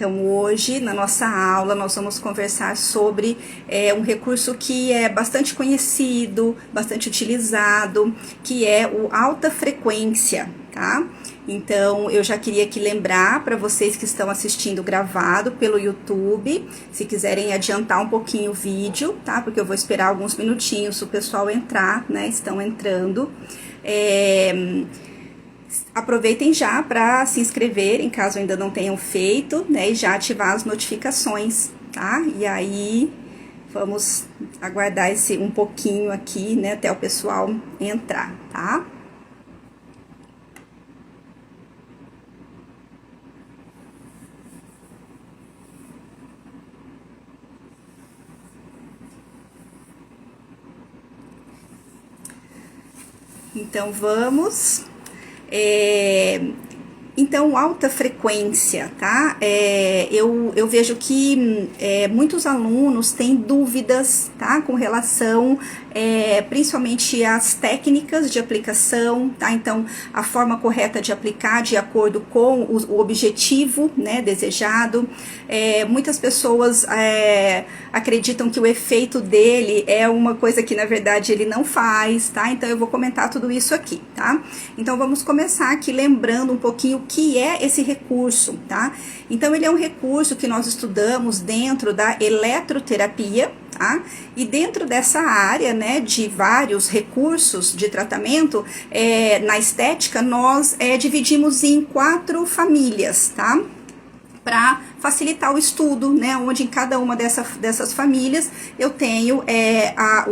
Então hoje na nossa aula nós vamos conversar sobre um recurso que é bastante conhecido, bastante utilizado, que é o alta frequência, tá? Então eu já queria aqui lembrar para vocês que estão assistindo gravado pelo YouTube, se quiserem adiantar um pouquinho o vídeo, tá? Porque eu vou esperar alguns minutinhos o pessoal entrar, né? Estão entrando. Aproveitem já para se inscreverem, caso ainda não tenham feito, né? E já ativar as notificações, tá? E aí vamos aguardar um pouquinho aqui, né? Até o pessoal entrar, tá? Então, vamos. Então, alta frequência, tá? Eu vejo que muitos alunos têm dúvidas, tá? Com relação, principalmente às técnicas de aplicação, tá? Então, a forma correta de aplicar de acordo com o objetivo, né, desejado. Muitas pessoas acreditam que o efeito dele é uma coisa que, na verdade, ele não faz, tá? Então, eu vou comentar tudo isso aqui, tá? Então, vamos começar aqui lembrando um pouquinho o que é esse recurso, tá? Então, ele é um recurso que nós estudamos dentro da eletroterapia, tá? E dentro dessa área, né, de vários recursos de tratamento, na estética, nós dividimos em 4 famílias, tá? Para facilitar o estudo, né, onde em cada uma dessas famílias eu tenho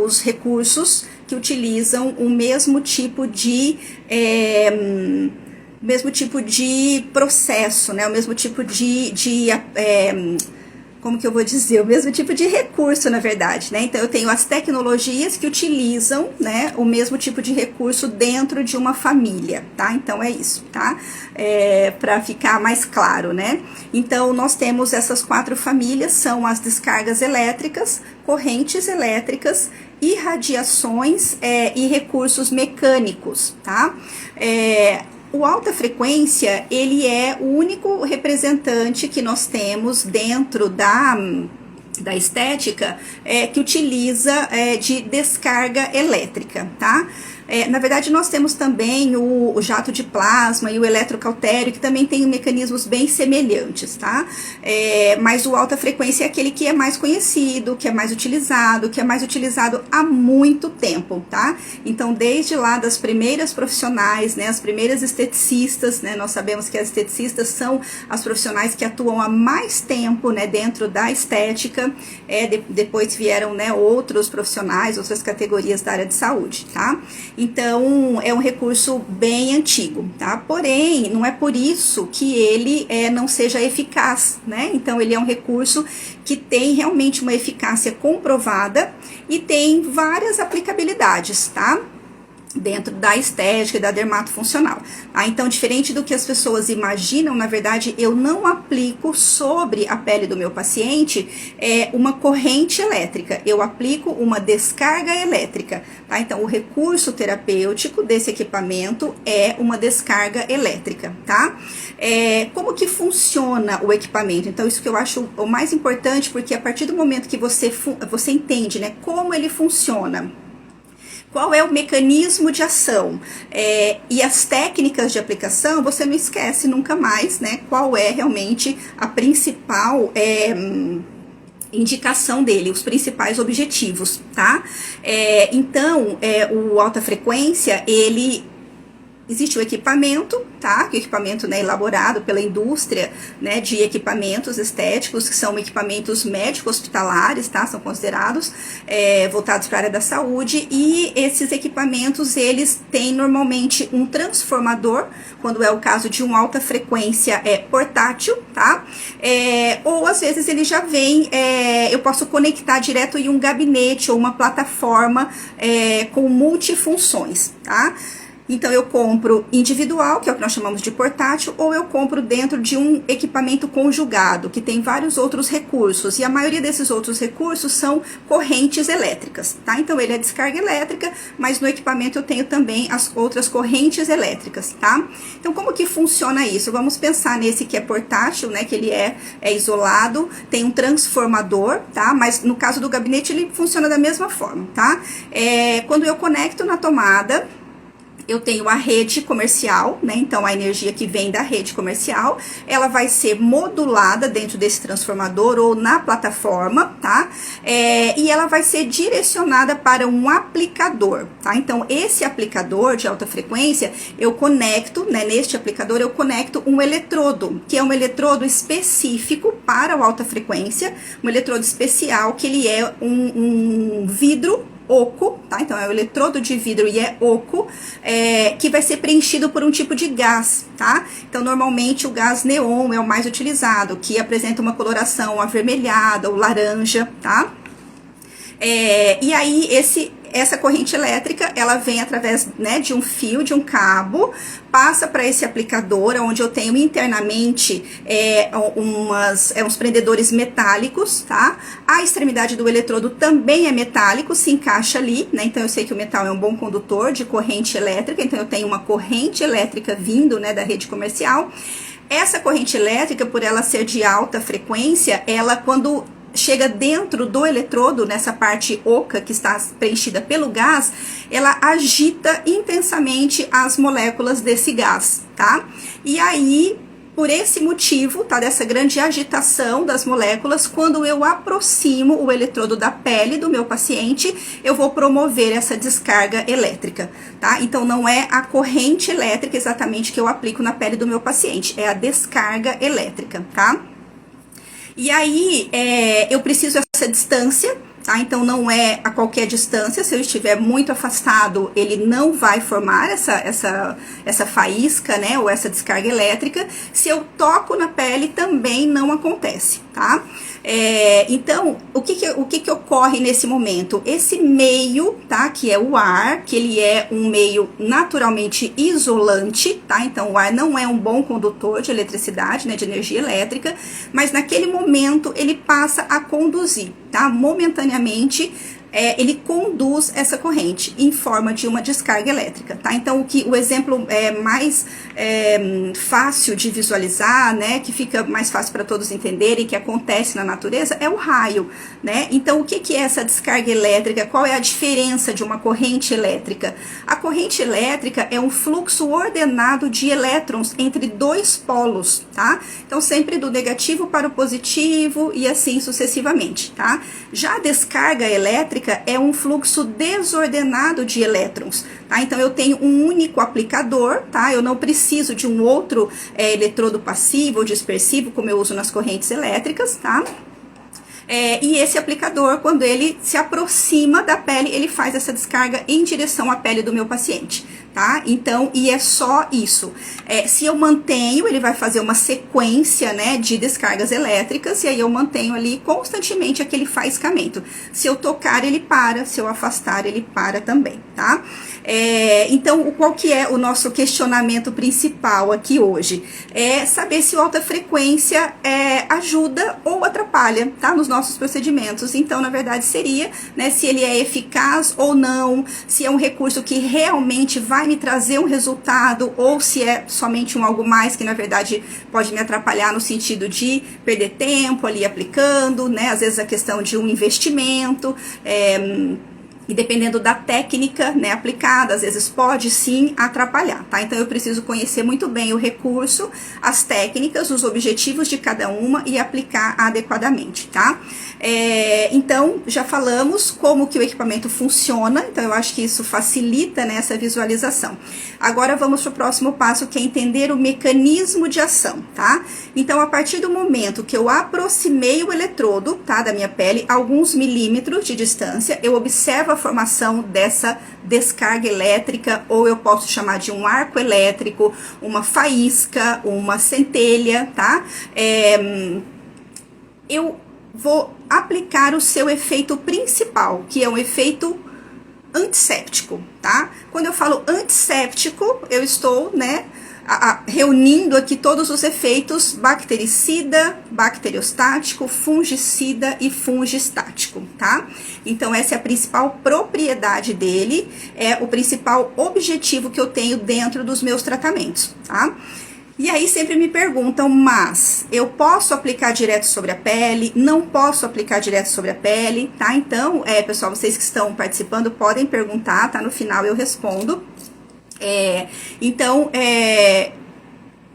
os recursos que utilizam o mesmo tipo de processo, né, o mesmo tipo como que eu vou dizer, o mesmo tipo de recurso, na verdade, né? Então, eu tenho as tecnologias que utilizam, né, o mesmo tipo de recurso dentro de uma família, tá? Então, é isso, tá? Para ficar mais claro, né? Então, nós temos essas 4 famílias, são as descargas elétricas, correntes elétricas, irradiações e recursos mecânicos, tá? O alta frequência, ele é o único representante que nós temos dentro da estética que utiliza de descarga elétrica, tá? Na verdade, nós temos também o jato de plasma e o eletrocautério, que também tem mecanismos bem semelhantes, tá? Mas o alta frequência é aquele que é mais conhecido, que é mais utilizado há muito tempo, tá? Então, desde lá das primeiras profissionais, né, as primeiras esteticistas, né, nós sabemos que as esteticistas são as profissionais que atuam há mais tempo, né, dentro da estética, depois vieram, né, outros profissionais, outras categorias da área de saúde, tá? Então, é um recurso bem antigo, tá? Porém, não é por isso que ele não seja eficaz, né? Então, ele é um recurso que tem realmente uma eficácia comprovada e tem várias aplicabilidades, tá? Dentro da estética e da dermatofuncional. Tá? Então, diferente do que as pessoas imaginam, na verdade, eu não aplico sobre a pele do meu paciente uma corrente elétrica, eu aplico uma descarga elétrica. Tá? Então, o recurso terapêutico desse equipamento é uma descarga elétrica. Tá? Como que funciona o equipamento? Então, isso que eu acho o mais importante, porque a partir do momento que você entende, né, como ele funciona, qual é o mecanismo de ação e as técnicas de aplicação, você não esquece nunca mais, né, qual é realmente a principal indicação dele, os principais objetivos, tá? Então, o alta frequência, existe o equipamento, tá? O equipamento, né, elaborado pela indústria, né, de equipamentos estéticos, que são equipamentos médico-hospitalares, tá? São considerados voltados para a área da saúde, e esses equipamentos, eles têm normalmente um transformador, quando é o caso de uma alta frequência portátil, tá? Ou às vezes ele já vem, eu posso conectar direto em um gabinete ou uma plataforma com multifunções, tá? Então eu compro individual, que é o que nós chamamos de portátil, ou eu compro dentro de um equipamento conjugado, que tem vários outros recursos, e a maioria desses outros recursos são correntes elétricas, tá? Então ele é descarga elétrica, mas no equipamento eu tenho também as outras correntes elétricas, tá? Então como que funciona isso? Vamos pensar nesse que é portátil, né, que ele é isolado, tem um transformador, tá? Mas no caso do gabinete ele funciona da mesma forma, tá? Quando eu conecto na tomada, eu tenho a rede comercial, né? Então a energia que vem da rede comercial, ela vai ser modulada dentro desse transformador ou na plataforma, tá? E ela vai ser direcionada para um aplicador, tá? Então esse aplicador de alta frequência, eu conecto, né? Neste aplicador eu conecto um eletrodo, que é um eletrodo específico para o alta frequência, um eletrodo especial que ele é um vidro oco, tá? Então é o eletrodo de vidro e é oco, que vai ser preenchido por um tipo de gás, tá? Então normalmente o gás neon é o mais utilizado, que apresenta uma coloração avermelhada ou laranja, tá? E aí essa corrente elétrica, ela vem através, né, de um fio, de um cabo, passa para esse aplicador, onde eu tenho internamente uns prendedores metálicos, tá? A extremidade do eletrodo também é metálico, se encaixa ali, né? Então eu sei que o metal é um bom condutor de corrente elétrica, então eu tenho uma corrente elétrica vindo, né, da rede comercial. Essa corrente elétrica, por ela ser de alta frequência, ela quando chega dentro do eletrodo, nessa parte oca que está preenchida pelo gás, ela agita intensamente as moléculas desse gás, tá? E aí, por esse motivo, tá, dessa grande agitação das moléculas, quando eu aproximo o eletrodo da pele do meu paciente, eu vou promover essa descarga elétrica, tá? Então não é a corrente elétrica exatamente que eu aplico na pele do meu paciente, é a descarga elétrica, tá? E aí, eu preciso dessa distância, tá? Então não é a qualquer distância, se eu estiver muito afastado, ele não vai formar essa faísca, né, ou essa descarga elétrica. Se eu toco na pele, também não acontece, tá? Então, o que ocorre nesse momento? Esse meio, tá, que é o ar, que ele é um meio naturalmente isolante, tá? Então, o ar não é um bom condutor de eletricidade, né, de energia elétrica, mas naquele momento ele passa a conduzir, tá? Momentaneamente, ele conduz essa corrente em forma de uma descarga elétrica, tá? Então, o exemplo mais fácil de visualizar, né, que fica mais fácil para todos entenderem, que acontece na natureza, é o raio, né? Então, o que é essa descarga elétrica? Qual é a diferença de uma corrente elétrica? A corrente elétrica é um fluxo ordenado de elétrons entre dois polos, tá? Então, sempre do negativo para o positivo e assim sucessivamente, tá? Já a descarga elétrica é um fluxo desordenado de elétrons, tá? Então eu tenho um único aplicador, tá? Eu não preciso de um outro eletrodo passivo ou dispersivo, como eu uso nas correntes elétricas, tá? E esse aplicador, quando ele se aproxima da pele, ele faz essa descarga em direção à pele do meu paciente, tá? Então, e é só isso. Se eu mantenho, ele vai fazer uma sequência, né, de descargas elétricas, e aí eu mantenho ali constantemente aquele faiscamento. Se eu tocar, ele para, se eu afastar, ele para também, tá? Então, qual que é o nosso questionamento principal aqui hoje? É saber se o alta frequência ajuda ou atrapalha, tá? Nos nossos procedimentos. Então, na verdade, seria, né, se ele é eficaz ou não, se é um recurso que realmente vai me trazer um resultado, ou se é somente um algo mais que, na verdade, pode me atrapalhar no sentido de perder tempo ali aplicando, né? Às vezes a questão de um investimento, e dependendo da técnica, né, aplicada, às vezes pode sim atrapalhar, tá? Então eu preciso conhecer muito bem o recurso, as técnicas, os objetivos de cada uma e aplicar adequadamente, tá? Então, já falamos como que o equipamento funciona, então eu acho que isso facilita, né, essa visualização. Agora vamos para o próximo passo, que é entender o mecanismo de ação, tá? Então, a partir do momento que eu aproximei o eletrodo, tá, da minha pele, alguns milímetros de distância, eu observo a formação dessa descarga elétrica, ou eu posso chamar de um arco elétrico, uma faísca, uma centelha, tá? Eu vou aplicar o seu efeito principal, que é um efeito antisséptico, tá? Quando eu falo antisséptico, eu estou, né, reunindo aqui todos os efeitos bactericida, bacteriostático, fungicida e fungistático, tá? Então essa é a principal propriedade dele, é o principal objetivo que eu tenho dentro dos meus tratamentos, tá? E aí sempre me perguntam, mas eu posso aplicar direto sobre a pele? Não posso aplicar direto sobre a pele, tá? Então, pessoal, vocês que estão participando podem perguntar, tá? No final eu respondo.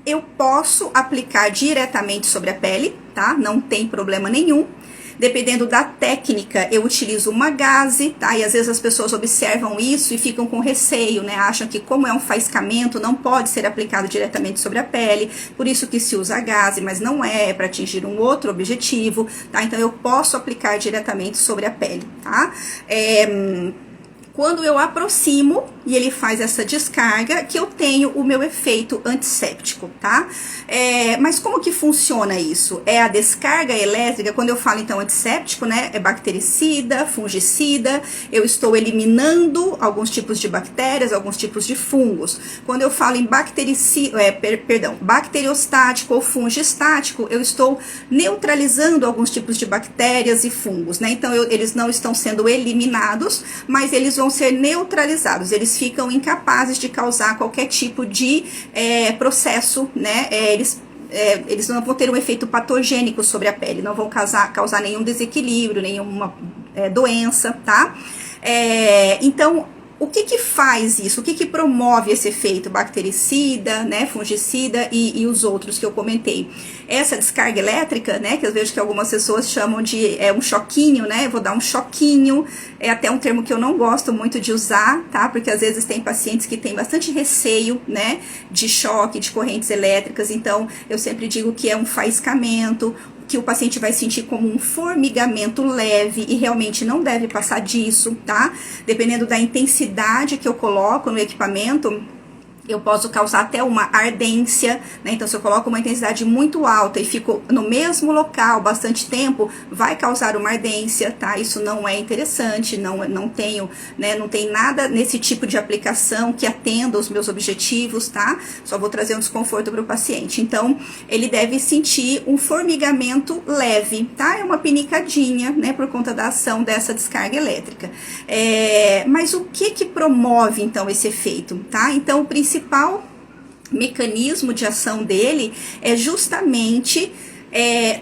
Eu posso aplicar diretamente sobre a pele, tá? Não tem problema nenhum. Dependendo da técnica, eu utilizo uma gaze, tá? E às vezes as pessoas observam isso e ficam com receio, né? Acham que como é um faiscamento, não pode ser aplicado diretamente sobre a pele, por isso que se usa a gaze, mas não é para atingir um outro objetivo, tá? Então eu posso aplicar diretamente sobre a pele, tá? Quando eu aproximo e ele faz essa descarga, que eu tenho o meu efeito antisséptico, tá? Mas como que funciona isso? É a descarga elétrica, quando eu falo então antisséptico, né? É bactericida, fungicida, eu estou eliminando alguns tipos de bactérias, alguns tipos de fungos. Quando eu falo em bacteriostático ou fungistático, eu estou neutralizando alguns tipos de bactérias e fungos, né? Então eles não estão sendo eliminados, mas eles vão ser neutralizados, eles ficam incapazes de causar qualquer tipo de processo, né? Eles não vão ter um efeito patogênico sobre a pele, não vão causar nenhum desequilíbrio, nenhuma doença, tá? Então, o que faz isso? O que promove esse efeito bactericida, né, fungicida e os outros que eu comentei? Essa descarga elétrica, né, que eu vejo que algumas pessoas chamam de um choquinho, né, eu vou dar um choquinho, é até um termo que eu não gosto muito de usar, tá, porque às vezes tem pacientes que têm bastante receio, né, de choque, de correntes elétricas, então eu sempre digo que é um faiscamento, que o paciente vai sentir como um formigamento leve e realmente não deve passar disso, tá? Dependendo da intensidade que eu coloco no equipamento, eu posso causar até uma ardência, né? Então, se eu coloco uma intensidade muito alta e fico no mesmo local bastante tempo, vai causar uma ardência, tá? Isso não é interessante, não tenho, né? Não tem nada nesse tipo de aplicação que atenda os meus objetivos, tá? Só vou trazer um desconforto para o paciente. Então, ele deve sentir um formigamento leve, tá? É uma pinicadinha, né? Por conta da ação dessa descarga elétrica. Mas o que promove, então, esse efeito, tá? Então, o principal mecanismo de ação dele é justamente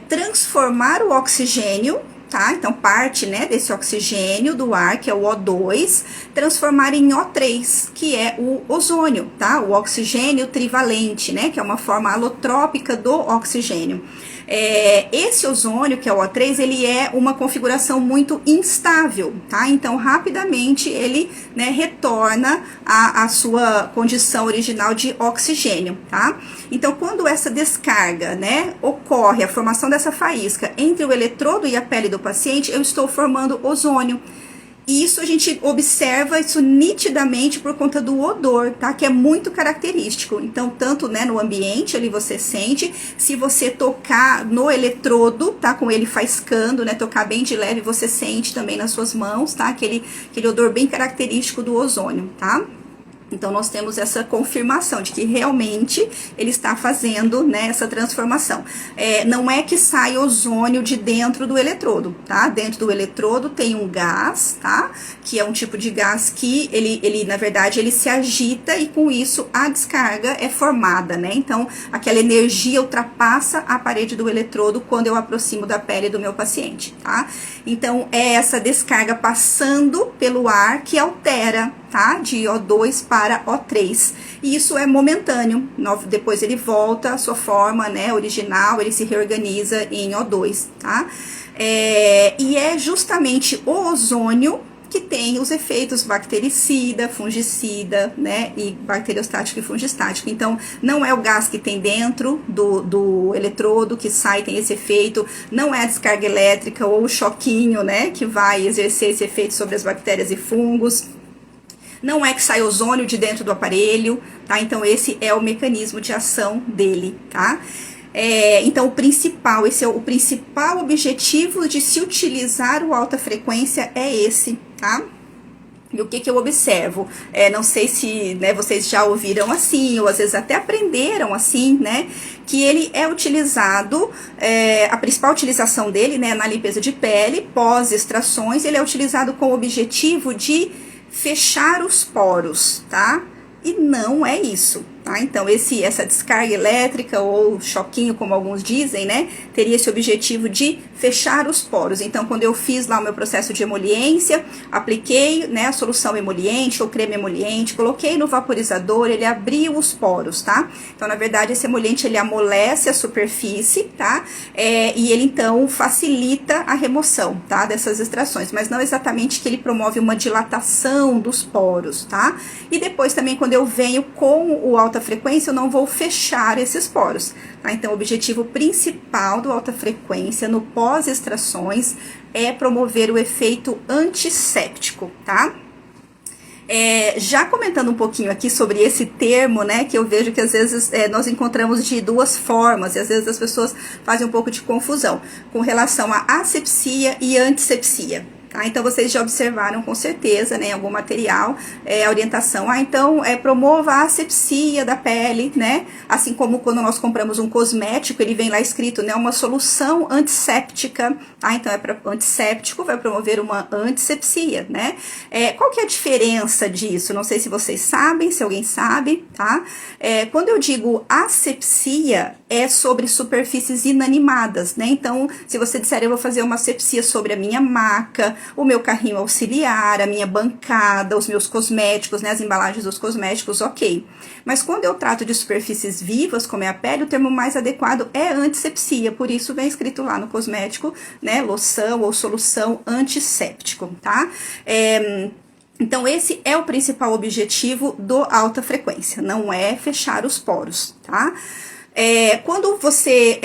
transformar o oxigênio, tá? Então, parte, né, desse oxigênio do ar, que é o O2, transformar em O3, que é o ozônio, tá? O oxigênio trivalente, né, que é uma forma alotrópica do oxigênio. Esse ozônio, que é o O3, ele é uma configuração muito instável, tá? Então, rapidamente, ele, né, retorna à sua condição original de oxigênio, tá? Então, quando essa descarga, né, ocorre, a formação dessa faísca entre o eletrodo e a pele do paciente, eu estou formando ozônio. E isso a gente observa isso nitidamente por conta do odor, tá? Que é muito característico. Então, tanto, né, no ambiente ali você sente, se você tocar no eletrodo, tá? Com ele faiscando, né? Tocar bem de leve, você sente também nas suas mãos, tá? Aquele odor bem característico do ozônio, tá? Então, nós temos essa confirmação de que realmente ele está fazendo, né, essa transformação. Não é que sai ozônio de dentro do eletrodo, tá? Dentro do eletrodo tem um gás, tá? Que é um tipo de gás que ele na verdade, ele se agita e com isso a descarga é formada, né? Então, aquela energia ultrapassa a parede do eletrodo quando eu aproximo da pele do meu paciente, tá? Então, é essa descarga passando pelo ar que altera, tá? De O2 para O3. E isso é momentâneo. Depois ele volta à sua forma, né, original, ele se reorganiza em O2, tá? E é justamente o ozônio que tem os efeitos bactericida, fungicida, né, e bacteriostático e fungistático. Então, não é o gás que tem dentro do eletrodo que sai, tem esse efeito, não é a descarga elétrica ou o choquinho, né, que vai exercer esse efeito sobre as bactérias e fungos. Não é que sai ozônio de dentro do aparelho, tá? Então, esse é o mecanismo de ação dele, tá? Então, esse é o principal objetivo de se utilizar o alta frequência, é esse, tá? E o que que eu observo? Não sei se, né, vocês já ouviram assim, ou às vezes até aprenderam assim, né? Que ele é utilizado, a principal utilização dele, né, na limpeza de pele, pós-extrações, ele é utilizado com o objetivo de fechar os poros, tá? E não é isso, tá? Então, essa descarga elétrica ou choquinho, como alguns dizem, né? Teria esse objetivo de fechar os poros. Então, quando eu fiz lá o meu processo de emoliência, apliquei, né, a solução emoliente ou creme emoliente, coloquei no vaporizador, ele abriu os poros, tá? Então, na verdade, esse emoliente, ele amolece a superfície, tá? E ele, então, facilita a remoção, tá? Dessas extrações, mas não exatamente que ele promove uma dilatação dos poros, tá? E depois também, quando eu venho com o alta frequência, eu não vou fechar esses poros, tá? Então, o objetivo principal do alta frequência no pós-extrações é promover o efeito antisséptico, tá? Já comentando um pouquinho aqui sobre esse termo, né, que eu vejo que às vezes nós encontramos de duas formas, e às vezes as pessoas fazem um pouco de confusão com relação a asepsia e antissepsia. Então, vocês já observaram com certeza, né, em algum material, a orientação. Então, promova a asepsia da pele, né? Assim como quando nós compramos um cosmético, ele vem lá escrito, né, uma solução antisséptica, tá? Então, para antisséptico, vai promover uma antissepsia, né? Qual que é a diferença disso? Não sei se vocês sabem, se alguém sabe, tá? Quando eu digo asepsia, é sobre superfícies inanimadas, né? Então, se você disser, eu vou fazer uma asepsia sobre a minha maca, o meu carrinho auxiliar, a minha bancada, os meus cosméticos, né, as embalagens dos cosméticos, ok. Mas quando eu trato de superfícies vivas, como é a pele, o termo mais adequado é antissepsia, por isso vem escrito lá no cosmético, né, loção ou solução antisséptico, tá? Então, esse é o principal objetivo do alta frequência, não é fechar os poros, tá? Quando você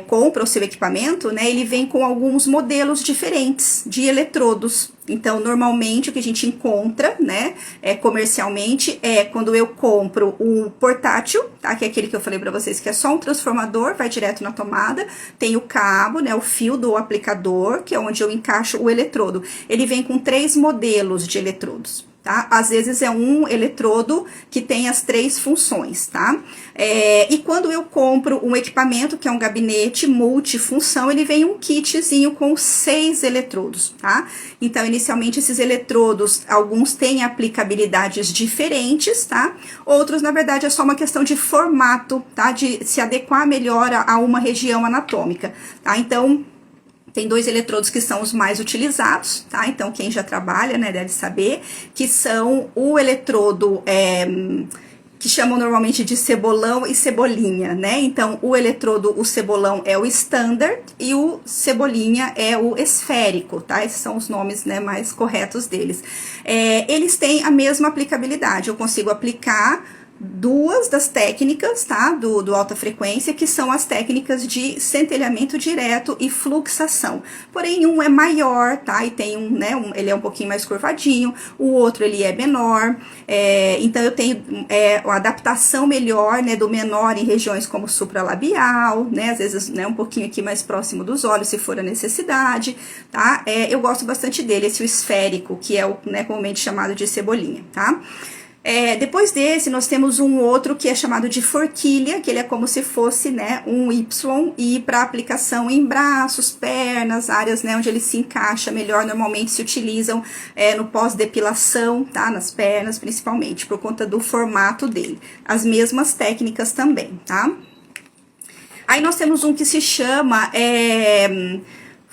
compra o seu equipamento, né, ele vem com alguns modelos diferentes de eletrodos. Então, normalmente, o que a gente encontra, né, comercialmente, quando eu compro um portátil, tá, que é aquele que eu falei pra vocês, que é só um transformador, vai direto na tomada, tem o cabo, né, o fio do aplicador, que é onde eu encaixo o eletrodo. Ele vem com 3 modelos de eletrodos. Tá? Às vezes é um eletrodo que tem as 3 funções, tá? E quando eu compro um equipamento, que é um gabinete multifunção, ele vem um kitzinho com 6 eletrodos, tá? Então, inicialmente, esses eletrodos, alguns têm aplicabilidades diferentes, tá? Outros, na verdade, é só uma questão de formato, tá? De se adequar melhor a uma região anatômica, tá? Então, tem 2 eletrodos que são os mais utilizados, tá? Então, quem já trabalha, né, deve saber, que são o eletrodo, que chamam normalmente de cebolão e cebolinha, né? Então, o cebolão é o standard e o cebolinha é o esférico, tá? Esses são os nomes, né, mais corretos deles. Eles têm a mesma aplicabilidade, eu consigo aplicar 2 das técnicas, tá, do alta frequência, que são as técnicas de centelhamento direto e fluxação. Porém, um é maior, tá, e tem ele é um pouquinho mais curvadinho, o outro ele é menor, então eu tenho uma adaptação melhor, né, do menor em regiões como supralabial, né, às vezes, né, um pouquinho aqui mais próximo dos olhos, se for a necessidade, tá, eu gosto bastante dele, esse o esférico, que é o, né, comumente chamado de cebolinha, tá. Depois desse, nós temos um outro que é chamado de forquilha, que ele é como se fosse, né, um Y, e para aplicação em braços, pernas, áreas, né, onde ele se encaixa melhor, normalmente se utilizam no pós-depilação, tá, nas pernas principalmente, por conta do formato dele. As mesmas técnicas também, tá? Aí nós temos um que se chama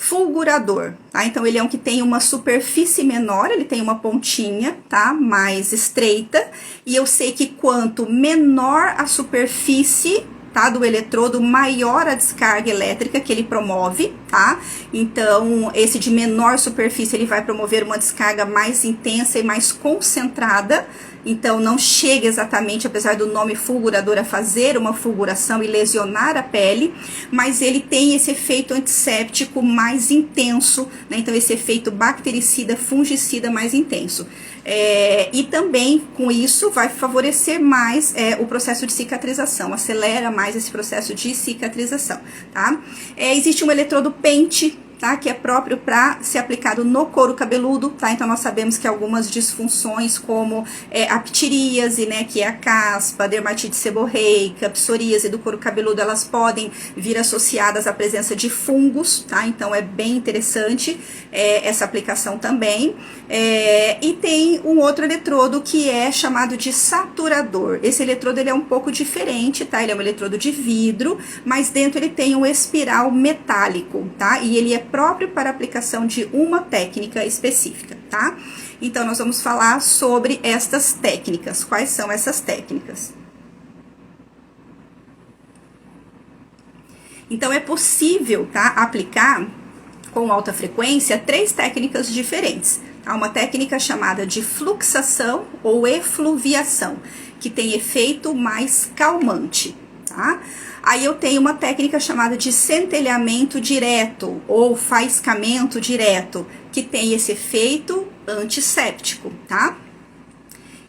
fulgurador, tá? Então, ele é um que tem uma superfície menor, ele tem uma pontinha, tá? Mais estreita, e eu sei que quanto menor a superfície, tá, do eletrodo, maior a descarga elétrica que ele promove, tá? Então, esse de menor superfície, ele vai promover uma descarga mais intensa e mais concentrada. Então, não chega exatamente, apesar do nome fulgurador, a fazer uma fulguração e lesionar a pele, mas ele tem esse efeito antisséptico mais intenso, né? Então, esse efeito bactericida, fungicida mais intenso. E também, com isso, vai favorecer mais o processo de cicatrização, acelera mais esse processo de cicatrização, tá? Existe um eletrodo pente, tá? Que é próprio para ser aplicado no couro cabeludo, tá? Então nós sabemos que algumas disfunções como a ptiríase, né, que é a caspa, a dermatite seborreica, psoríase do couro cabeludo, elas podem vir associadas à presença de fungos, tá? Então é bem interessante essa aplicação também. E tem um outro eletrodo que é chamado de saturador. Esse eletrodo ele é um pouco diferente, tá? Ele é um eletrodo de vidro, mas dentro ele tem um espiral metálico, tá? E ele é próprio para aplicação de uma técnica específica, tá? Então nós vamos falar sobre estas técnicas. Quais são essas técnicas? Então é possível, tá, aplicar com alta frequência 3 técnicas diferentes. Há uma técnica chamada de fluxação ou efluviação, que tem efeito mais calmante, tá? Aí eu tenho uma técnica chamada de centelhamento direto ou faiscamento direto, que tem esse efeito antisséptico, tá?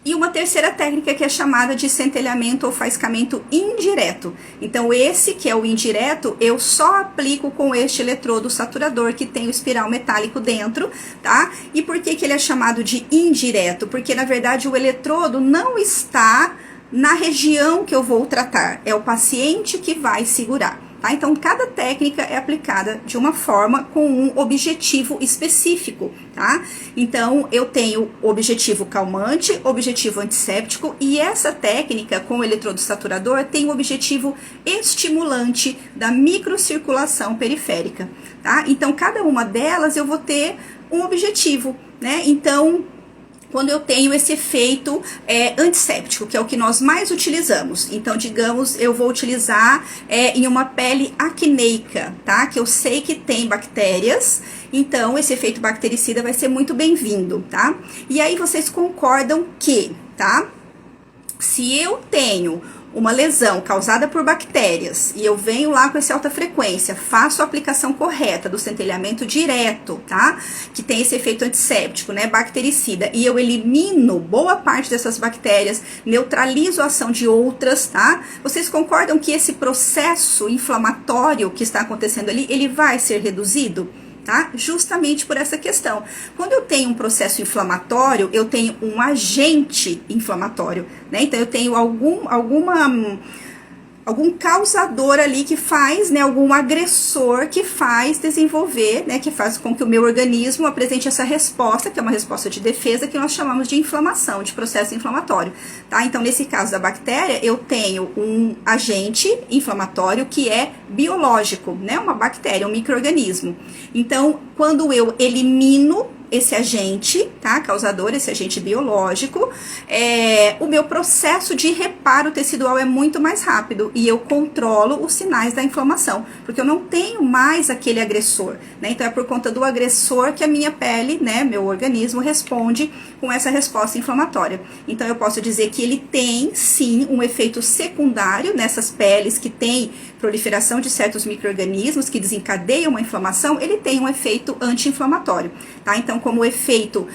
E uma terceira técnica que é chamada de centelhamento ou faiscamento indireto. Então esse que é o indireto, eu só aplico com este eletrodo saturador que tem o espiral metálico dentro, tá? E por que ele é chamado de indireto? Porque na verdade o eletrodo não está na região que eu vou tratar, é o paciente que vai segurar, tá? Então cada técnica é aplicada de uma forma com um objetivo específico, tá? Então eu tenho objetivo calmante, objetivo antisséptico, e essa técnica com o eletrodo saturador tem o objetivo estimulante da microcirculação periférica, tá? Então cada uma delas eu vou ter um objetivo, né? Então quando eu tenho esse efeito antisséptico, que é o que nós mais utilizamos. Então, digamos, eu vou utilizar em uma pele acneica, tá? Que eu sei que tem bactérias, então esse efeito bactericida vai ser muito bem-vindo, tá? E aí vocês concordam que, tá? Se eu tenho uma lesão causada por bactérias e eu venho lá com essa alta frequência, faço a aplicação correta do centelhamento direto, tá? Que tem esse efeito antisséptico, né? Bactericida, e eu elimino boa parte dessas bactérias, neutralizo a ação de outras, tá? Vocês concordam que esse processo inflamatório que está acontecendo ali, ele vai ser reduzido? Tá? Justamente por essa questão. Quando eu tenho um processo inflamatório, eu tenho um agente inflamatório, né? Então eu tenho algum causador ali que faz, né, algum agressor que faz desenvolver, né, que faz com que o meu organismo apresente essa resposta, que é uma resposta de defesa, que nós chamamos de inflamação, de processo inflamatório, tá? Então, nesse caso da bactéria, eu tenho um agente inflamatório que é biológico, né, uma bactéria, um micro-organismo. Então, quando eu elimino esse agente, tá, causador, esse agente biológico, o meu processo de reparo tecidual é muito mais rápido e eu controlo os sinais da inflamação, porque eu não tenho mais aquele agressor, né? Então é por conta do agressor que a minha pele, né, meu organismo responde com essa resposta inflamatória. Então eu posso dizer que ele tem sim um efeito secundário nessas peles que tem proliferação de certos micro-organismos que desencadeiam uma inflamação, ele tem um efeito anti-inflamatório, tá? Então, como o efeito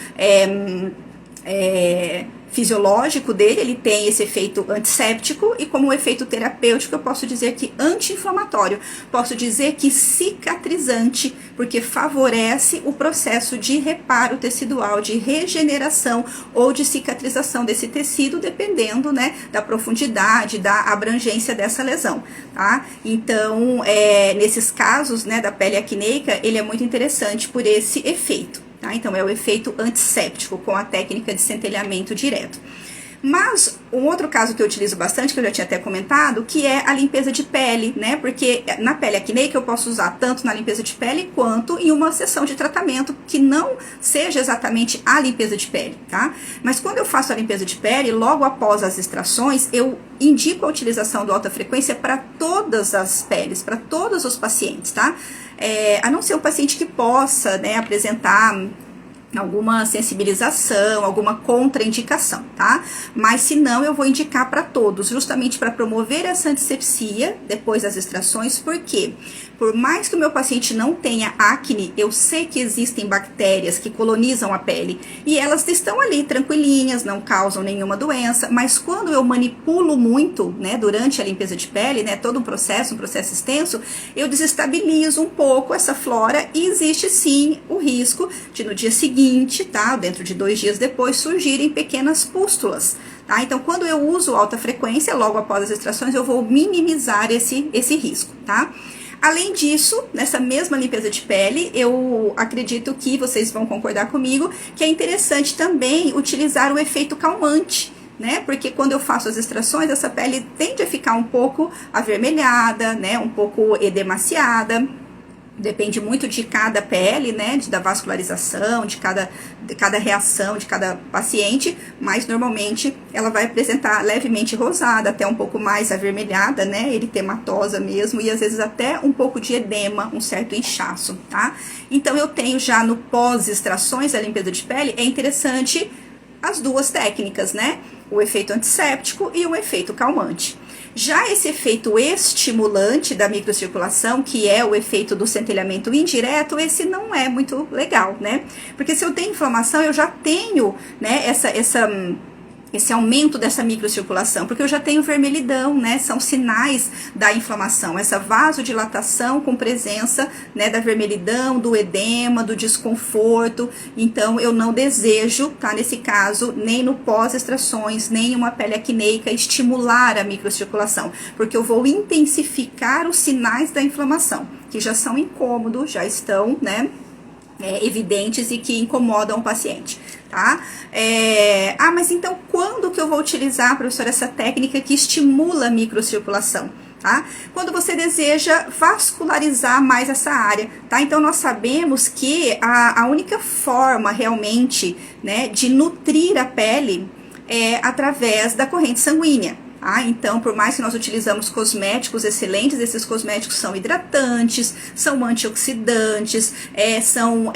fisiológico dele, ele tem esse efeito antisséptico, e como efeito terapêutico eu posso dizer que anti-inflamatório, posso dizer que cicatrizante, porque favorece o processo de reparo tecidual, de regeneração ou de cicatrização desse tecido, dependendo, né, da profundidade, da abrangência dessa lesão, tá? Então, nesses casos, né, da pele acneica, ele é muito interessante por esse efeito. Tá? Então, é o efeito antisséptico com a técnica de centelhamento direto. Mas, um outro caso que eu utilizo bastante, que eu já tinha até comentado, que é a limpeza de pele, né? Porque na pele acneica eu posso usar tanto na limpeza de pele, quanto em uma sessão de tratamento que não seja exatamente a limpeza de pele, tá? Mas quando eu faço a limpeza de pele, logo após as extrações, eu indico a utilização do alta frequência para todas as peles, para todos os pacientes, tá? A não ser um paciente que possa, né, apresentar alguma sensibilização, alguma contraindicação, tá? Mas se não, eu vou indicar para todos, justamente para promover essa antisepsia depois das extrações. Por quê? Por mais que o meu paciente não tenha acne, eu sei que existem bactérias que colonizam a pele e elas estão ali tranquilinhas, não causam nenhuma doença, mas quando eu manipulo muito, né, durante a limpeza de pele, né, todo um processo extenso, eu desestabilizo um pouco essa flora e existe sim o risco de no dia seguinte, tá, dentro de 2 dias depois, surgirem pequenas pústulas. Tá? Então, quando eu uso alta frequência, logo após as extrações, eu vou minimizar esse risco, tá? Além disso, nessa mesma limpeza de pele, eu acredito que vocês vão concordar comigo que é interessante também utilizar o efeito calmante, né? Porque quando eu faço as extrações, essa pele tende a ficar um pouco avermelhada, né? Um pouco edemaciada. Depende muito de cada pele, né, da vascularização, de cada reação de cada paciente, mas normalmente ela vai apresentar levemente rosada, até um pouco mais avermelhada, né, eritematosa mesmo, e às vezes até um pouco de edema, um certo inchaço, tá? Então eu tenho já no pós-extrações da limpeza de pele, é interessante as duas técnicas, né, o efeito antisséptico e o efeito calmante. Já esse efeito estimulante da microcirculação, que é o efeito do centelhamento indireto, esse não é muito legal, né? Porque se eu tenho inflamação, eu já tenho, né, esse aumento dessa microcirculação, porque eu já tenho vermelhidão, né, são sinais da inflamação, essa vasodilatação com presença, né, da vermelhidão, do edema, do desconforto. Então eu não desejo, tá, nesse caso, nem no pós-extrações, nem em uma pele acneica, estimular a microcirculação, porque eu vou intensificar os sinais da inflamação, que já são incômodos, já estão, né, evidentes e que incomodam o paciente, tá? Mas então quando que eu vou utilizar, professora, essa técnica que estimula a microcirculação? Tá? Quando você deseja vascularizar mais essa área, tá? Então nós sabemos que a única forma realmente, né, de nutrir a pele é através da corrente sanguínea. Então, por mais que nós utilizamos cosméticos excelentes, esses cosméticos são hidratantes, são antioxidantes, são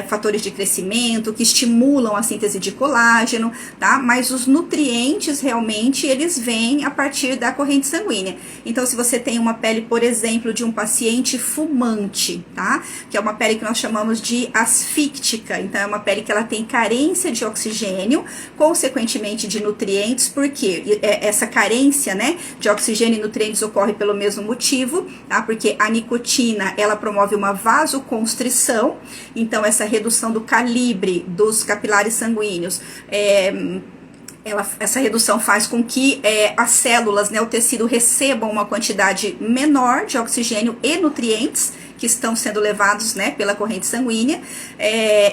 fatores de crescimento, que estimulam a síntese de colágeno, tá? Mas os nutrientes, realmente, eles vêm a partir da corrente sanguínea. Então, se você tem uma pele, por exemplo, de um paciente fumante, tá? Que é uma pele que nós chamamos de asfíctica, então é uma pele que ela tem carência de oxigênio, consequentemente de nutrientes, porque essa carência, né, de oxigênio e nutrientes ocorre pelo mesmo motivo, tá? Porque a nicotina, ela promove uma vasoconstrição, então essa redução do calibre dos capilares sanguíneos, essa redução faz com que as células, né, o tecido recebam uma quantidade menor de oxigênio e nutrientes que estão sendo levados, né, pela corrente sanguínea.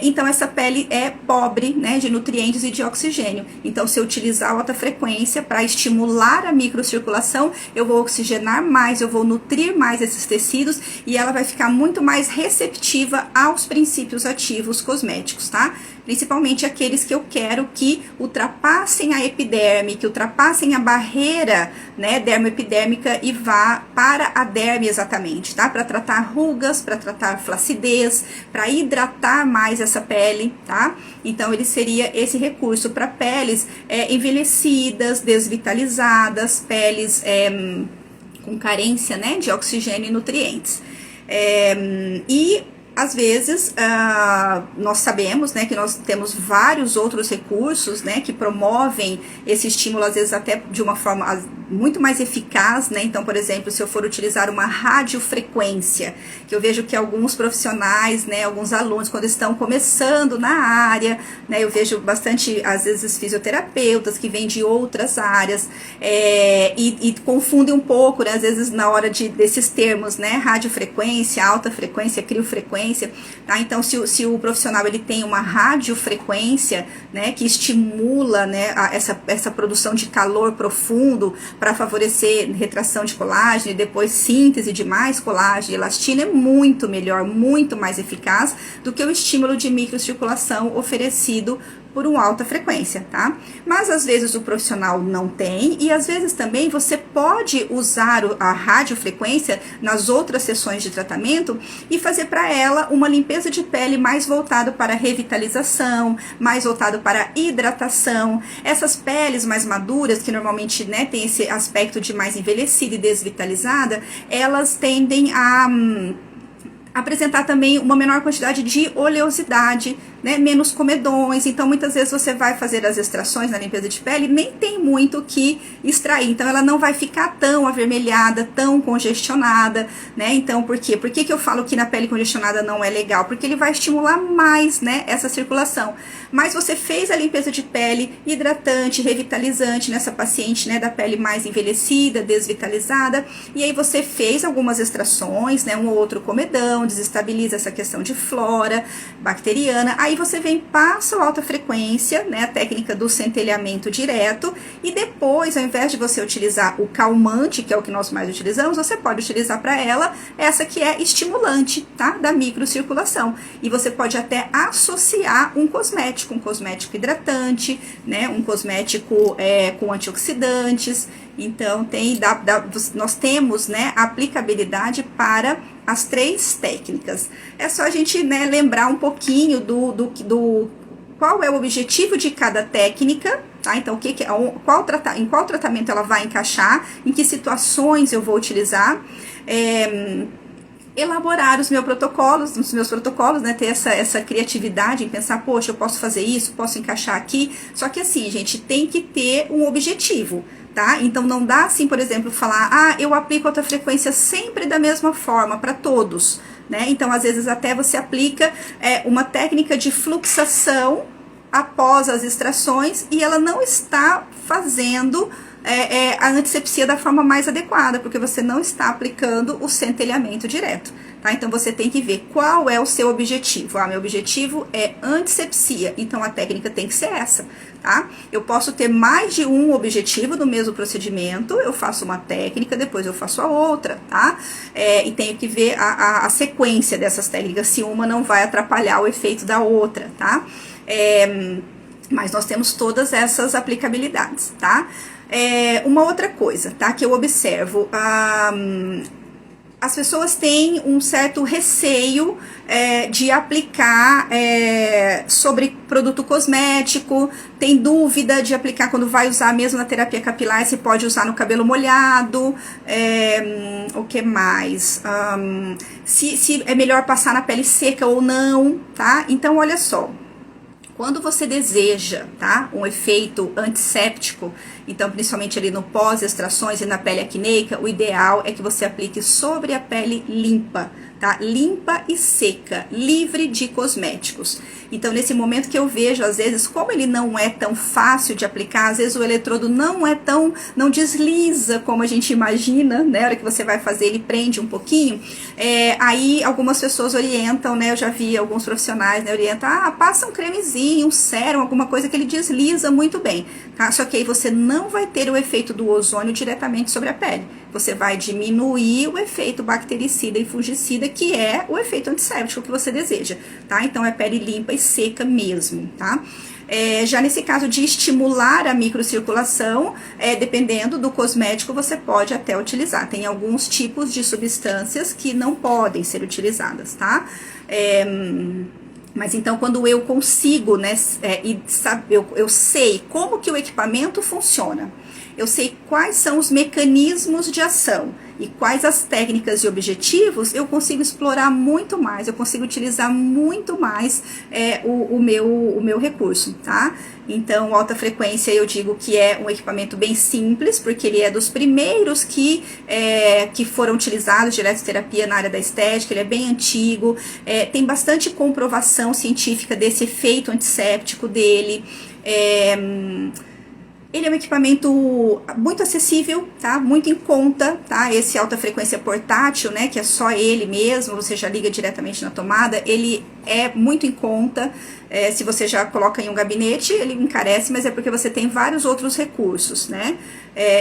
Então essa pele é pobre, né, de nutrientes e de oxigênio. Então, se eu utilizar alta frequência para estimular a microcirculação, eu vou oxigenar mais, eu vou nutrir mais esses tecidos e ela vai ficar muito mais receptiva aos princípios ativos cosméticos, tá? Principalmente aqueles que eu quero que ultrapassem a epiderme, que ultrapassem a barreira, né, dermoepidérmica e vá para a derme exatamente, tá? Para tratar rugas, para tratar flacidez, para hidratar mais essa pele, tá? Então, ele seria esse recurso para peles envelhecidas, desvitalizadas, peles com carência, né, de oxigênio e nutrientes. Às vezes, nós sabemos, né, que nós temos vários outros recursos, né, que promovem esse estímulo, às vezes até de uma forma muito mais eficaz, né? Então, por exemplo, se eu for utilizar uma radiofrequência, que eu vejo que alguns profissionais, né, alguns alunos, quando estão começando na área, né, eu vejo bastante, às vezes, fisioterapeutas que vêm de outras áreas e confundem um pouco, né, às vezes, na hora desses termos, né, radiofrequência, alta frequência, criofrequência, tá? Então, se o profissional ele tem uma radiofrequência, né, que estimula, né, essa produção de calor profundo para favorecer retração de colágeno e depois síntese de mais colágeno e elastina, é muito melhor, muito mais eficaz do que o estímulo de microcirculação oferecido por uma alta frequência, tá? Mas às vezes o profissional não tem, e às vezes também você pode usar a radiofrequência nas outras sessões de tratamento e fazer para ela uma limpeza de pele mais voltado para revitalização, mais voltado para hidratação. Essas peles mais maduras, que normalmente, né, tem esse aspecto de mais envelhecida e desvitalizada, elas tendem a apresentar também uma menor quantidade de oleosidade, né, menos comedões. Então muitas vezes você vai fazer as extrações na limpeza de pele, nem tem muito o que extrair, então ela não vai ficar tão avermelhada, tão congestionada, né? Então por quê? Por que eu falo que na pele congestionada não é legal? Porque ele vai estimular mais, né, essa circulação. Mas você fez a limpeza de pele hidratante, revitalizante nessa paciente, né, da pele mais envelhecida, desvitalizada, e aí você fez algumas extrações, né, um ou outro comedão, desestabiliza essa questão de flora bacteriana. Aí você vem, passa o alta frequência, né, a técnica do centelhamento direto, e depois, ao invés de você utilizar o calmante, que é o que nós mais utilizamos, você pode utilizar para ela essa que é estimulante, tá, da microcirculação. E você pode até associar um cosmético hidratante, né, um cosmético com antioxidantes. Então nós temos, né, aplicabilidade para as 3 técnicas. É só a gente, né, lembrar um pouquinho do qual é o objetivo de cada técnica, tá? Então, em qual tratamento ela vai encaixar, em que situações eu vou utilizar, elaborar os meus protocolos, né, ter essa criatividade em pensar, poxa, eu posso fazer isso, posso encaixar aqui. Só que assim, gente, tem que ter um objetivo, tá? Então não dá assim, por exemplo, falar, eu aplico alta frequência sempre da mesma forma para todos, né? Então às vezes até você aplica uma técnica de fluxação após as extrações e ela não está fazendo a antisepsia da forma mais adequada, porque você não está aplicando o centelhamento direto, tá? Então você tem que ver qual é o seu objetivo. Meu objetivo é antisepsia, então a técnica tem que ser essa, tá? Eu posso ter mais de um objetivo no mesmo procedimento, eu faço uma técnica, depois eu faço a outra, tá? E tenho que ver a sequência dessas técnicas, se uma não vai atrapalhar o efeito da outra, tá? Mas nós temos todas essas aplicabilidades, tá? Uma outra coisa, tá, que eu observo, as pessoas têm um certo receio de aplicar sobre produto cosmético, tem dúvida de aplicar quando vai usar mesmo na terapia capilar, se pode usar no cabelo molhado, o que mais? Se é melhor passar na pele seca ou não, tá? Então, olha só. Quando você deseja, tá, um efeito antisséptico, então principalmente ali no pós-extrações e na pele acneica, o ideal é que você aplique sobre a pele limpa, tá? Limpa e seca, livre de cosméticos. Então nesse momento que eu vejo, às vezes, como ele não é tão fácil de aplicar, às vezes o eletrodo não desliza como a gente imagina, né? Na hora que você vai fazer, ele prende um pouquinho. Aí algumas pessoas orientam, né? Eu já vi alguns profissionais, né, orientam, passa um cremezinho, um sérum, alguma coisa que ele desliza muito bem, tá? Só que aí você não vai ter o efeito do ozônio diretamente sobre a pele. Você vai diminuir o efeito bactericida e fungicida, que é o efeito antisséptico que você deseja, tá? Então é pele limpa e seca mesmo, tá? Já nesse caso de estimular a microcirculação, dependendo do cosmético, você pode até utilizar. Tem alguns tipos de substâncias que não podem ser utilizadas, tá? Mas então, quando eu consigo, né, eu sei como que o equipamento funciona, eu sei quais são os mecanismos de ação e quais as técnicas e objetivos, eu consigo explorar muito mais, eu consigo utilizar muito mais o meu recurso, tá? Então, alta frequência eu digo que é um equipamento bem simples, porque ele é dos primeiros que foram utilizados de eletroterapia na área da estética, ele é bem antigo, tem bastante comprovação científica desse efeito antisséptico dele. Ele é um equipamento muito acessível, tá? Muito em conta, tá? Esse alta frequência portátil, né? Que é só ele mesmo, você já liga diretamente na tomada. Ele é muito em conta. Se você já coloca em um gabinete, ele encarece, mas é porque você tem vários outros recursos, né?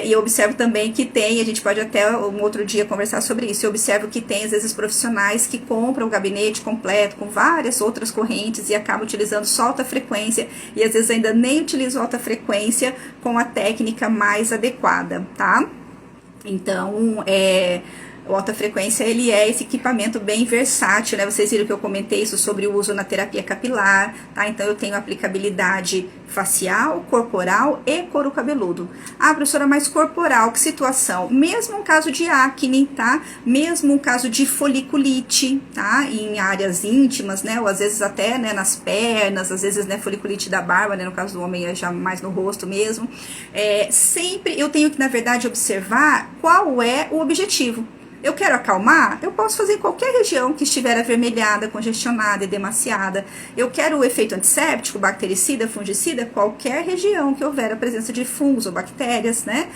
E eu observo também que tem, a gente pode até um outro dia conversar sobre isso, eu observo que tem, às vezes, profissionais que compram o gabinete completo, com várias outras correntes, e acabam utilizando só alta frequência, e às vezes ainda nem utilizam alta frequência com a técnica mais adequada, tá? Então, o alta frequência, ele é esse equipamento bem versátil, né? Vocês viram que eu comentei isso sobre o uso na terapia capilar, tá? Então, eu tenho aplicabilidade facial, corporal e couro cabeludo. Ah, professora, mais corporal, que situação? Mesmo um caso de acne, tá? Mesmo um caso de foliculite, tá? Em áreas íntimas, né? Ou às vezes até, né, nas pernas, às vezes, né, foliculite da barba, né? No caso do homem é já mais no rosto mesmo. Sempre eu tenho que, na verdade, observar qual é o objetivo. Eu quero acalmar? Eu posso fazer em qualquer região que estiver avermelhada, congestionada, edemaciada. Eu quero o efeito antisséptico, bactericida, fungicida, qualquer região que houver a presença de fungos ou bactérias, né?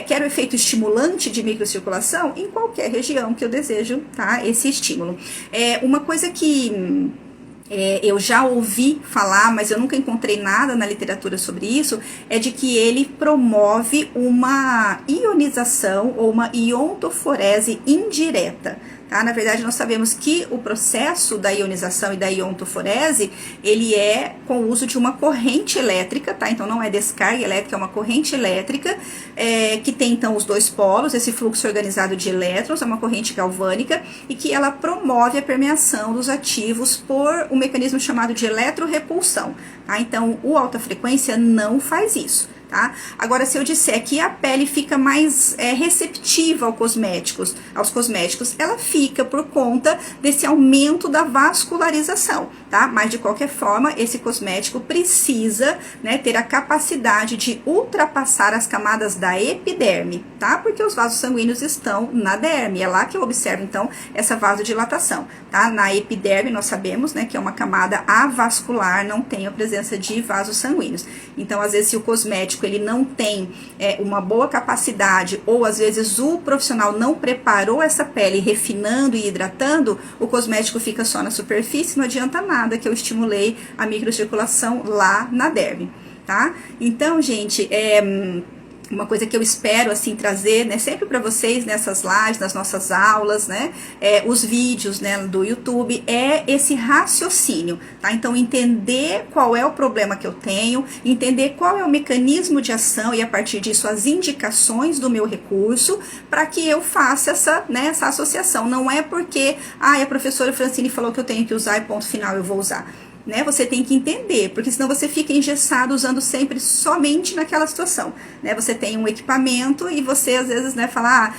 Quero o efeito estimulante de microcirculação em qualquer região que eu desejo, tá? Esse estímulo. Uma coisa que eu já ouvi falar, mas eu nunca encontrei nada na literatura sobre isso, é de que ele promove uma ionização ou uma iontoforese indireta. Tá? Na verdade, nós sabemos que o processo da ionização e da iontoforese, ele é com o uso de uma corrente elétrica, tá? Então não é descarga elétrica, é uma corrente elétrica, que tem então os dois polos, esse fluxo organizado de elétrons, é uma corrente galvânica, e que ela promove a permeação dos ativos por um mecanismo chamado de eletrorrepulsão, tá? Então o alta frequência não faz isso. Tá? Agora, se eu disser que a pele fica mais receptiva aos cosméticos, ela fica por conta desse aumento da vascularização, tá? Mas, de qualquer forma, esse cosmético precisa, né, ter a capacidade de ultrapassar as camadas da epiderme, tá? Porque os vasos sanguíneos estão na derme, é lá que eu observo, então, essa vasodilatação, tá? Na epiderme, nós sabemos, né, que é uma camada avascular, não tem a presença de vasos sanguíneos. Então, às vezes, se o cosmético ele não tem uma boa capacidade, ou às vezes o profissional não preparou essa pele refinando e hidratando, o cosmético fica só na superfície, não adianta nada que eu estimulei a microcirculação lá na derme, tá? Então, gente, uma coisa que eu espero, assim, trazer, né, sempre para vocês nessas lives, nas nossas aulas, né, os vídeos, né, do YouTube, esse raciocínio, tá? Então, entender qual é o problema que eu tenho, entender qual é o mecanismo de ação e, a partir disso, as indicações do meu recurso, para que eu faça essa associação. Não é porque, a professora Francine falou que eu tenho que usar e ponto final, eu vou usar. Né, você tem que entender, porque senão você fica engessado usando sempre somente naquela situação, né? Você tem um equipamento e você às vezes, né, fala,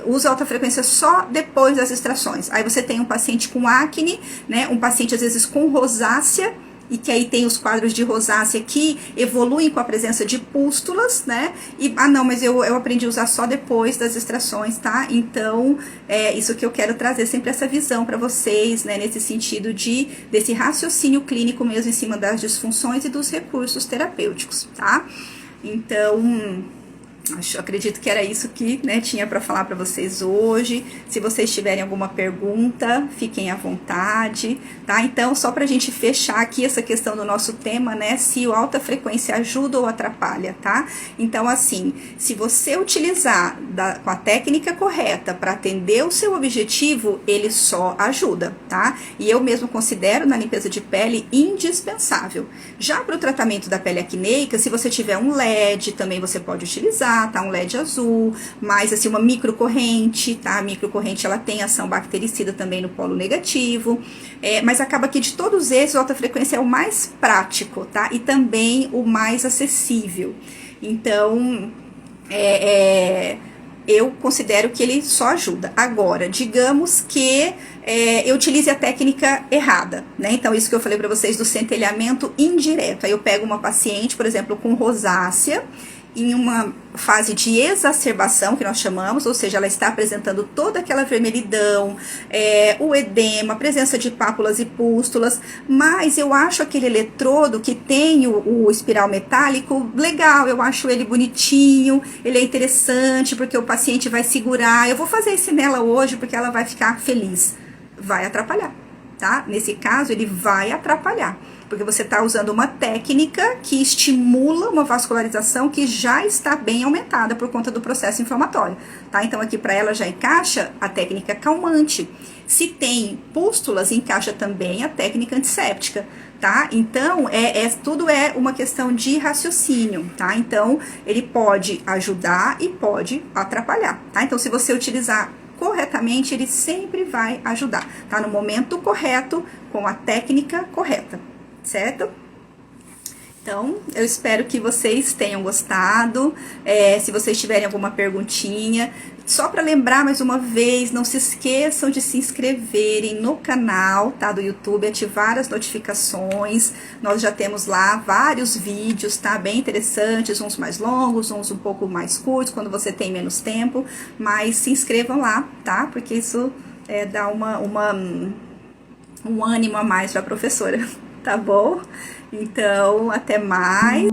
usa alta frequência só depois das extrações. Aí você tem um paciente com acne, né, um paciente às vezes com rosácea, e que aí tem os quadros de rosácea que evoluem com a presença de pústulas, né? E, não, mas eu aprendi a usar só depois das extrações, tá? Então, isso que eu quero trazer sempre essa visão para vocês, né? Nesse sentido desse raciocínio clínico mesmo em cima das disfunções e dos recursos terapêuticos, tá? Então, acredito que era isso que, né, tinha para falar para vocês hoje. Se vocês tiverem alguma pergunta, fiquem à vontade, tá? Então, só para a gente fechar aqui essa questão do nosso tema, né, se o alta frequência ajuda ou atrapalha, tá? Então, assim, se você utilizar com a técnica correta para atender o seu objetivo, ele só ajuda, tá? E eu mesmo considero na limpeza de pele indispensável. Já para o tratamento da pele acneica, se você tiver um LED, também você pode utilizar, tá? Um LED azul, mais assim uma microcorrente, tá? A microcorrente ela tem ação bactericida também no polo negativo, mas acaba que de todos esses, a alta frequência é o mais prático, tá? E também o mais acessível. Então, eu considero que ele só ajuda. Agora, digamos que eu utilize a técnica errada, né? Então, isso que eu falei para vocês do centelhamento indireto. Aí eu pego uma paciente, por exemplo, com rosácea, em uma fase de exacerbação, que nós chamamos, ou seja, ela está apresentando toda aquela vermelhidão, o edema, a presença de pápulas e pústulas, mas eu acho aquele eletrodo que tem o espiral metálico legal, eu acho ele bonitinho, ele é interessante, porque o paciente vai segurar, eu vou fazer isso nela hoje, porque ela vai ficar feliz. Vai atrapalhar. tá? Nesse caso, ele vai atrapalhar, porque você está usando uma técnica que estimula uma vascularização que já está bem aumentada por conta do processo inflamatório, tá? Então, aqui para ela já encaixa a técnica calmante. Se tem pústulas, encaixa também a técnica antisséptica, tá? Então, tudo é uma questão de raciocínio, tá? Então, ele pode ajudar e pode atrapalhar, tá? Então, se você utilizar corretamente, ele sempre vai ajudar, tá? No momento correto, com a técnica correta, certo? Então, eu espero que vocês tenham gostado. Se vocês tiverem alguma perguntinha, só para lembrar mais uma vez, não se esqueçam de se inscreverem no canal, tá, do YouTube, ativar as notificações. Nós já temos lá vários vídeos, tá, bem interessantes, uns mais longos, uns um pouco mais curtos, quando você tem menos tempo. Mas se inscrevam lá, tá, porque isso dá um ânimo a mais para a professora, tá bom? Então, até mais.